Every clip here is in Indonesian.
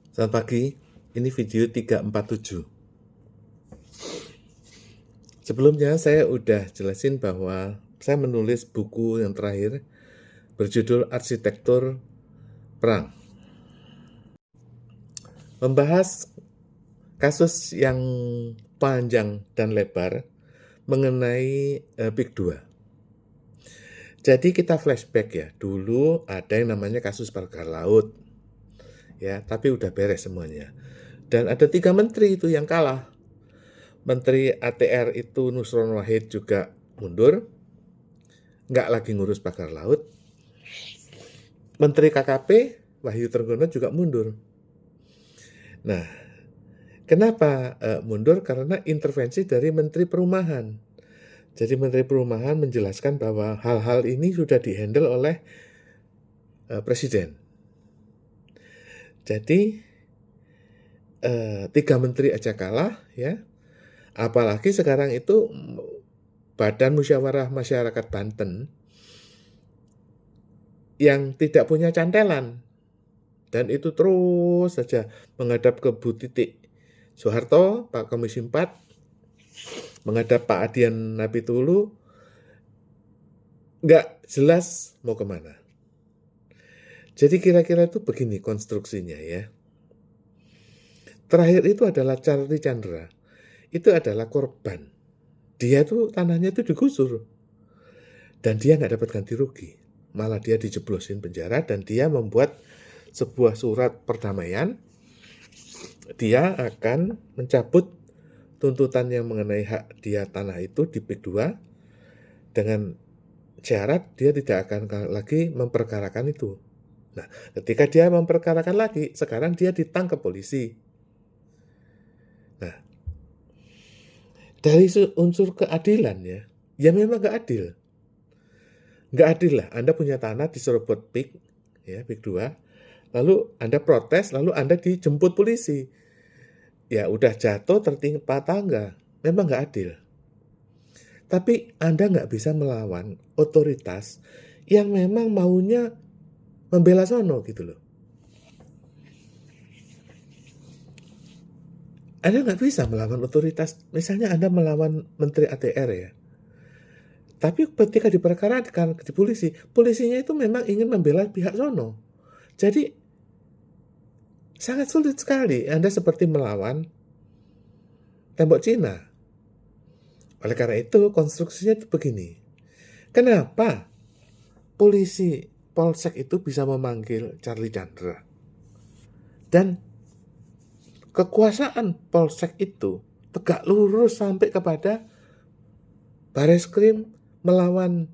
Selamat pagi, ini video 347. Sebelumnya saya udah jelasin bahwa saya menulis buku yang terakhir berjudul Arsitektur Perang. Membahas kasus yang panjang dan lebar mengenai PIK 2. Jadi kita flashback ya, dulu ada yang namanya kasus pagar laut. Ya, tapi udah beres semuanya. Dan ada 3 menteri itu yang kalah. Menteri ATR itu Nusron Wahid juga mundur, nggak lagi ngurus pagar laut. Menteri KKP Wahyu Trenggono juga mundur. Nah, kenapa mundur? Karena intervensi dari Menteri Perumahan. Jadi Menteri Perumahan menjelaskan bahwa hal-hal ini sudah dihandle oleh Presiden. Jadi 3 menteri aja kalah ya. Apalagi sekarang itu Badan Musyawarah Masyarakat Banten yang tidak punya cantelan. Dan itu terus saja menghadap ke Bu Titik Soeharto, Pak Komisi 4, menghadap Pak Adian Napitulu, nggak jelas mau kemana. Jadi kira-kira itu begini konstruksinya ya. Terakhir itu adalah Charlie Chandra. Itu adalah korban. Dia tuh tanahnya itu digusur. Dan dia nggak dapat ganti rugi. Malah dia dijeblosin penjara dan dia membuat sebuah surat perdamaian. Dia akan mencabut tuntutan yang mengenai hak dia tanah itu di PIK 2 dengan syarat dia tidak akan lagi memperkarakan itu. Nah, ketika dia memperkarakan lagi, sekarang dia ditangkap polisi. Nah, dari unsur keadilan ya memang nggak adil. Nggak adil lah, Anda punya tanah diserobot PIK, ya PIK 2, lalu Anda protes, lalu Anda dijemput polisi. Ya udah jatuh tertimpa tangga, memang nggak adil. Tapi Anda nggak bisa melawan otoritas yang memang maunya membela sono gitu loh. Anda nggak bisa melawan otoritas, misalnya Anda melawan Menteri ATR ya. Tapi ketika diperkarakan di polisi, polisinya itu memang ingin membela pihak sono. Jadi sangat sulit sekali Anda seperti melawan tembok Cina. Oleh karena itu konstruksinya itu begini. Kenapa polisi Polsek itu bisa memanggil Charlie Chandra? Dan kekuasaan Polsek itu tegak lurus sampai kepada Bareskrim melawan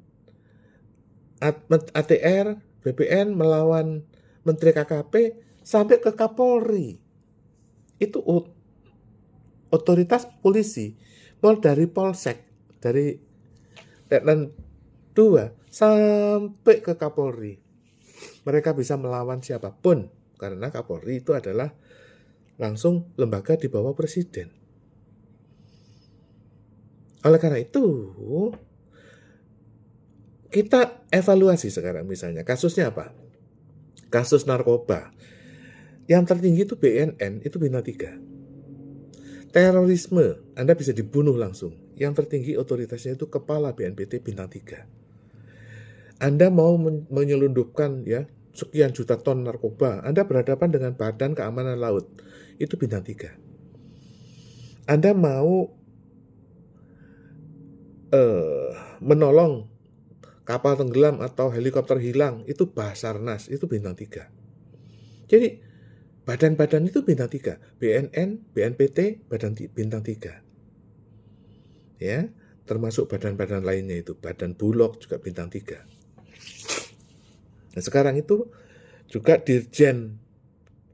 ATR, BPN melawan Menteri KKP sampai ke Kapolri. Itu otoritas polisi, mulai dari Polsek, dari Letnan 2 sampai ke Kapolri. Mereka bisa melawan siapapun karena Kapolri itu adalah langsung lembaga di bawah presiden. Oleh karena itu, kita evaluasi sekarang misalnya kasusnya apa? Kasus narkoba. Yang tertinggi itu BNN, itu bintang 3. Terorisme, Anda bisa dibunuh langsung. Yang tertinggi otoritasnya itu kepala BNPT bintang 3. Anda mau menyelundupkan ya sekian juta ton narkoba, Anda berhadapan dengan Badan Keamanan Laut, itu bintang 3. Anda mau menolong kapal tenggelam atau helikopter hilang, itu Basarnas, itu bintang 3. Jadi badan-badan itu bintang 3, BNN, BNPT, bintang 3. Ya, termasuk badan-badan lainnya itu, Badan Bulog juga bintang 3. Nah, sekarang itu juga Dirjen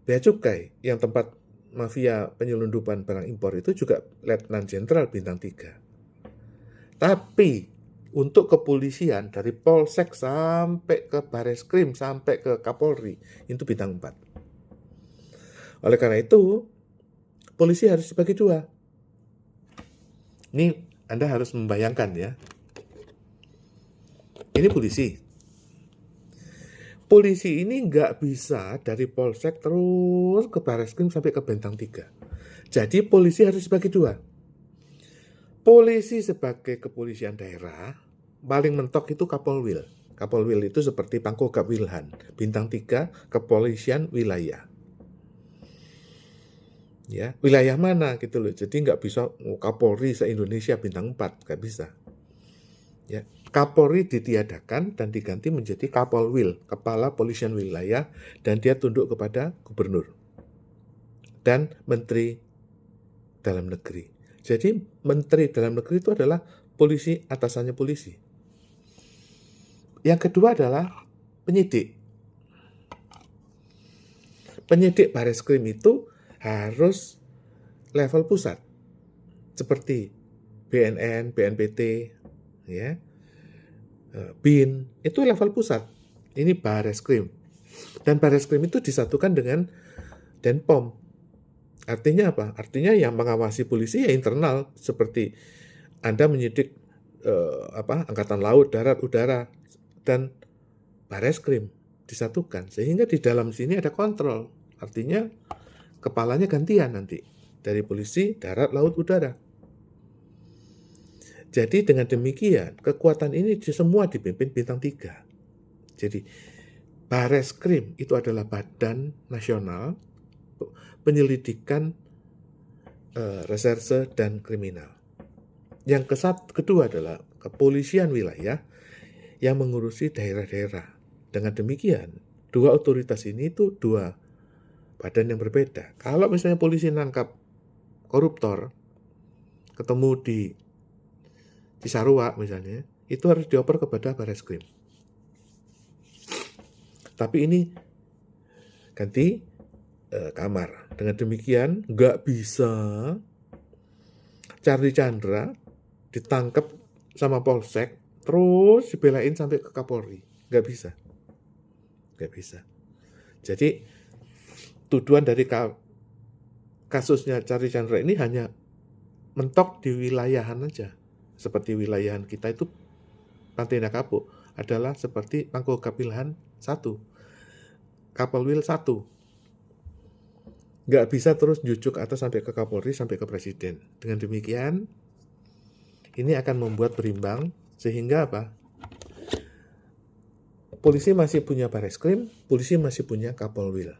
Bea Cukai yang tempat mafia penyelundupan barang impor itu juga Letnan Jenderal bintang 3. Tapi untuk kepolisian dari Polsek sampai ke Bareskrim sampai ke Kapolri itu bintang 4. Oleh karena itu, polisi harus dibagi 2. Ini Anda harus membayangkan ya. Ini polisi. polisi ini nggak bisa dari Polsek terus ke Bareskrim sampai ke Bintang 3. Jadi polisi harus dibagi dua. Polisi sebagai kepolisian daerah, paling mentok itu Kapolwil. Kapolwil itu seperti Pangkogap Wilhan. Bintang 3, kepolisian wilayah. Ya, wilayah mana gitu loh. Jadi nggak bisa Kapolri se-Indonesia bintang 4, nggak bisa. Ya, Kapolri ditiadakan dan diganti menjadi Kapolwil, kepala polisian wilayah, dan dia tunduk kepada gubernur dan menteri dalam negeri. Jadi menteri dalam negeri itu adalah polisi, atasannya polisi. Yang kedua adalah penyidik. Penyidik Bareskrim itu harus level pusat, seperti BNN, BNPT, ya, BIN, itu level pusat. Ini Bareskrim. Dan Bareskrim itu disatukan dengan Denpom. Artinya apa? Artinya yang mengawasi polisi ya internal, seperti Anda menyidik Angkatan Laut, Darat, Udara, dan Bareskrim disatukan. Sehingga di dalam sini ada kontrol. Artinya kepalanya gantian nanti dari polisi, darat, laut, udara. Jadi dengan demikian kekuatan ini semua dipimpin bintang 3. Jadi Bareskrim itu adalah badan nasional penyelidikan reserse dan kriminal. Yang kedua adalah kepolisian wilayah yang mengurusi daerah-daerah. Dengan demikian, dua otoritas ini itu dua badan yang berbeda. Kalau misalnya polisi nangkap koruptor, ketemu di Cisarua misalnya, itu harus dioper kepada Bareskrim. Tapi ini ganti kamar. Dengan demikian, nggak bisa Charlie Chandra ditangkap sama Polsek, terus dibelain sampai ke Kapolri. Nggak bisa. Nggak bisa. Jadi, tuduhan dari kasusnya Charlie Chandra ini hanya mentok di wilayahan aja. Seperti wilayahan kita itu Pantai Nakapo adalah seperti Pangkogap Wilhan 1, Kapolwil 1. Nggak bisa terus jujuk atas sampai ke Kapolri, sampai ke Presiden. Dengan demikian, ini akan membuat berimbang, sehingga apa? Polisi masih punya Bareskrim, polisi masih punya Kapolwil.